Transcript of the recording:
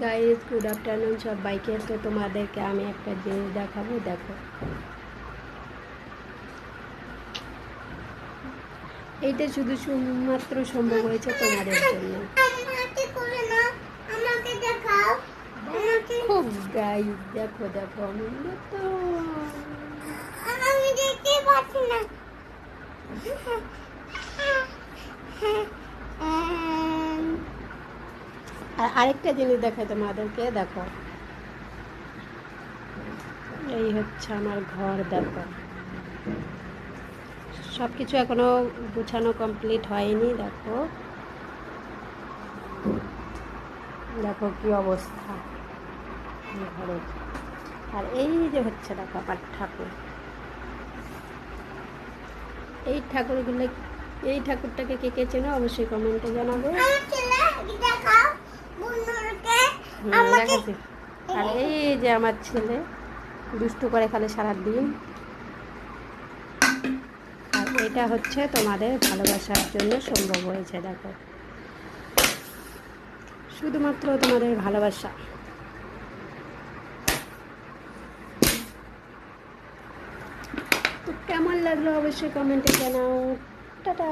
Guys good afternoon সবাইকে। তো তোমাদেরকে আমি একটা জিনিস দেখাবো, দেখো। এইটা শুধু শুধুমাত্র সম্ভব হয়েছে তোমাদের জন্য। খুব গাইস দেখো দেখো, আমি তো দেখতে পাচ্ছি না। আর আরেকটা জিনিস দেখাই তোমাদেরকে, দেখো। এই হচ্ছে আমার ঘর, দেখো। সব কিছু এখনো গুছানো কমপ্লিট হয়নি, দেখো দেখো কি অবস্থা ঘরের। আর এই যে হচ্ছে দেখো আমার ঠাকুর। এই ঠাকুরগুলো, এই ঠাকুরটাকে কে কে চেনো অবশ্যই কমেন্টে জানাবে। দেখাচ্ছি। আর এই যে আমার ছেলে দুষ্টু করে খালি সারাদিন। আর এটা হচ্ছে তোমাদের ভালোবাসার জন্য সম্ভব হয়েছে, দেখো। শুধুমাত্র তোমাদের ভালোবাসা। তো কেমন লাগলো অবশ্যই কমেন্টে জানাও। টাটা।